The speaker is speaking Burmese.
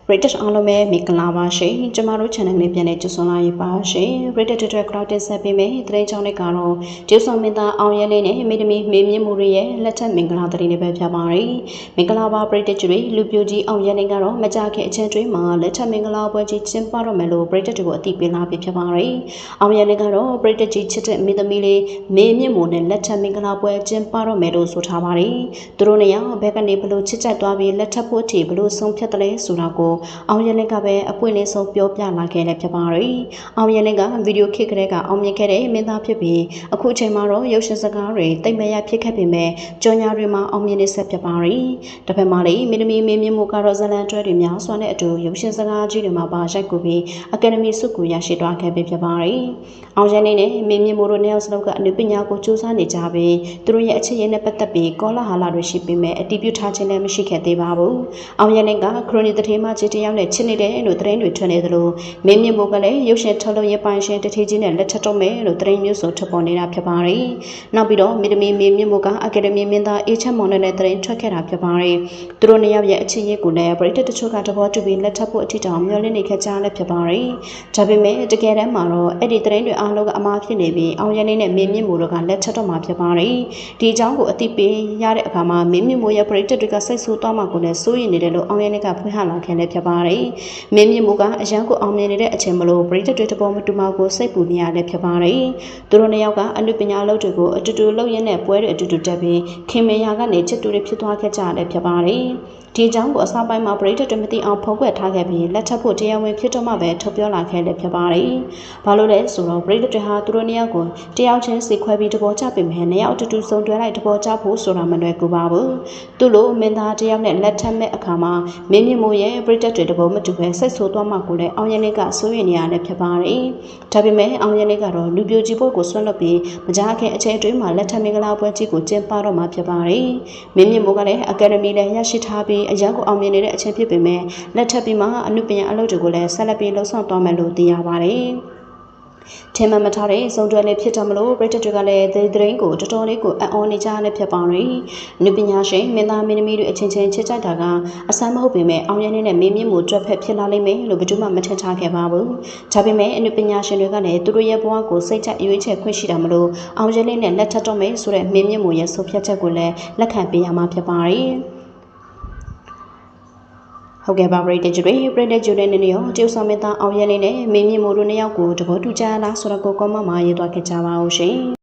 British အားလုံးပဲမင်္ဂလာပါရှင်ကျမတို့ channel လေးပြန်လည်ကြိုဆိုလာရပါရှင် British Tutor Cloud တင်ဆက်ပေးမယ်သတင်းကြောင်းလေးကတော့ကျေးဇူးမင်းသားအောင်ရဲလေးနဲ့မိသမီးမေမြင့်မှုတွေရဲ့လက်ထက်မင်္ဂလာသတင်းတွေပဲဖြစ်ပါတယ်မင်္ဂလာပါ British တွေလူပြိုကြီးအောင်ရဲလေးကတော့မကြခင်အချင်းတွေမှာလက်ထက်မင်္ဂလာပွဲကြီးကျင်းပတော့မယ်လို့ British တွေကိုအသိပေးလာပြီးဖြစ်ပါတယ်အောင်ရဲလေးကတော့ British ကြီးချစ်တဲ့မိသမီးလေးမေမြင့်မှုနဲ့လက်ထက်မင်္ဂလာပွဲကျင်းပတော့မယ်လို့ဆိုထားပါတယ်သူတို့နေရာဘက်ကနေဘလို့ချစ်ကြိုက်သွားပြီးလက်ထပ်ဖို့အထိဘလို့ဆုံးဖြတ်တယ်လဲဆိုတာကိုအောင်ရဲလေးကပဲအပွင့်လေးဆုံးပြောပြလာခဲ့တဲ့ဖြစ်ပါတယ်။အောင်ရဲလေးကဗီဒီယိုခစ်ကလေးကအောင်မြင်ခဲ့တဲ့မင်းသားဖြစ်ပြီးအခုအချိန်မှာတော့ရုပ်ရှင်စကားတွေတိတ်မရဖြစ်ခဲ့ပေမဲ့ကြော်ညာတွေမှာအောင်မြင်နေဆက်ဖြစ်ပါတယ်။တစ်ဖက်မှာလည်းမင်းသမီးမင်းမြင့်မှုကတော့ဇလန်တွဲတွေများစွာနဲ့အတူရုပ်ရှင်စကားကြီးတွေမှာပါရိုက်ကူပြီးအကယ်ဒမီဆုကိုရရှိသွားခဲ့ပြီးဖြစ်ပါတယ်။အောင်ရဲလေးနဲ့မင်းမြင့်မှုတို့နှစ်ယောက်စလုံးကအနုပညာကိုစူးစမ်းနေကြပြီးသူတို့ရဲ့အခြေအနေနဲ့ပတ်သက်ပြီးကောလာဟာလာတွေရှိပေမဲ့အတီးပြုထားခြင်းလည်းမရှိခဲ့သေးပါဘူး။အောင်ရဲလေးကခရိုနီတစ်ထေးမှချစ်တယောက်နဲ့ချစ်နေတဲ့လို့သတင်းတွေထွက်နေသလိုမင်းမြင့်မိုးကလည်းရုပ်ရှင်ထုတ်လုပ်ရေးပိုင်းရှင်တထေးကြီးနဲ့လက်ထပ်တော့မယ်လို့သတင်းမျိုးစုံထွက်ပေါ်နေတာဖြစ်ပါတယ်။နောက်ပြီးတော့မိသမီးမင်းမြင့်မိုးကအကယ်ဒမီမင်းသားအေချမ်းမောင်နဲ့သတင်းထွက်ခဲ့တာဖြစ်ပါတယ်။သူတို့နှစ်ယောက်ရဲ့အခြေရေးကိုလည်းပရိသတ်တချို့ကသဘောတူပြီးလက်ထပ်ဖို့အထီတောင်မျှော်လင့်နေခဲ့ကြလည်းဖြစ်ပါတယ်။ဒါပေမဲ့တကယ်တမ်းမှာတော့အဲ့ဒီသတင်းတွေအားလုံးကအမှားဖြစ်နေပြီးအောင်ရနေနဲ့မင်းမြင့်မိုးတို့ကလက်ထပ်တော့မှာဖြစ်ပါတယ်။ဒီအကြောင်းကိုအသိပေးရတဲ့အခါမှာမင်းမြင့်မိုးရဲ့ပရိသတ်တွေကစိတ်ဆိုးသွားမှကိုလည်းစိုးရိမ်နေတယ်လို့အောင်ရနေကဖွင့်ဟလာခဲ့လည်းဖြစ်ပါတယ်။မင်းမြင့်မိုးကအရန်ကိုအောင်မြင်နေတဲ့အချိန်မလို့ပရိသတ်တွေတပေါ်မတူမကိုစိတ်ပူနေရလည်းဖြစ်ပါတယ်။သူတို့နှစ်ယောက်ကအနုပညာအလုပ်တွေကိုအတူတူလုပ်ရင်းနဲ့ပွဲတွေအတူတူတက်ပြီးခင်မင်ယာကနေချစ်တူတွေဖြစ်သွားခဲ့ကြလည်းဖြစ်ပါတယ်။ဒီအကြောင်းကိုအစပိုင်းမှာပရိသတ်တွေမသိအောင်ဖုံးကွယ်ထားခဲ့ပြီးလက်ထပ်ဖို့တရားဝင်ဖြစ်တော့မှပဲထုတ်ပြောလာခဲ့လည်းဖြစ်ပါတယ်။ဘာလို့လဲဆိုတော့ပရိသတ်တွေဟာသူတို့နှစ်ယောက်ကိုတယောက်ချင်းစီခွဲပြီးတပေါ်ကြပေမဲ့နှစ်ယောက်အတူတူစုံတွဲလိုက်တပေါ်ကြဖို့ဆိုတာမလွယ်ကူပါဘူး။သူ့လိုမင်းသားတယောက်နဲ့လက်ထပ်မဲ့အခါမှာမင်းမြင့်မိုးရဲ့ပရိသတ်တွေတပေါ်မတူပဲစိတ်ဆိုးသွားမှကိုလည်းအောင်ရနေကစိုးရိမ်နေရလည်းဖြစ်ပါတယ်။ဒါပေမဲ့အောင်ရနေကတော့လူပြိုကြီးဖို့ကိုဆွတ်လွတ်ပြီးမကြခင်အချိန်အတွင်းမှာလက်ထပ်မင်္ဂလာပွဲကြီးကိုကျင်းပတော့မှာဖြစ်ပါတယ်။မင်းမြင့်မိုးကလည်းအကယ်ဒမီလည်းရရှိထားပြီးအရန်ကိုအောင်မြင်နေတဲ့အချိန်ဖြစ်ပေမဲ့လက်ထပ်ပြီးမှအနုပညာအလုပ်တွေကိုလည်းဆက်လက်ပြီးလှုပ်ဆောင်သွားမယ်လို့သိရပါတယ်။ထင်မှမထားတဲ့စုံတွဲလေးဖြစ်တယ်မလို့ပရိသတ်တွေကလည်းသတင်းကိုတော်တော်လေးကိုအံ့ဩနေကြလည်းဖြစ်ပါတယ်။နုပညာရှင်မင်းသားမင်းသမီးတွေအချင်းချင်းချစ်ကြတာကအဆန်းမဟုတ်ပေမဲ့အောင်ရနေနဲ့မင်းမြင့်မှုတွက်ဖက်ဖြစ်လာလိမ့်မယ်လို့ဘယ်သူမှမထင်ထားခဲ့ပါဘူး။ဒါပေမဲ့အနုပညာရှင်တွေကလည်းသူတို့ရဲ့ဘဝကိုစိတ်ချရွေးချယ်ခွင့်ရှိတာမလို့အောင်ရနေနဲ့လက်ထပ်တော့မယ်ဆိုတဲ့မင်းမြင့်မှုရဲ့ဆုံးဖြတ်ချက်ကိုလည်းလက်ခံပေးရမှာဖြစ်ပါတယ်။ဟုတ်ကဲ့ပါပရိသတ်တွေပရိသတ်တွေနဲ့နေရောကျေးဇူးမင်းသားအောင်ရဲလေးနဲ့မင်းမြင့်မိုးတို့နှစ်ယောက်ကိုတဘောတူကြလားဆိုတော့ကိုကောမမှာရေးသွားခဲ့ကြပါဦးရှင်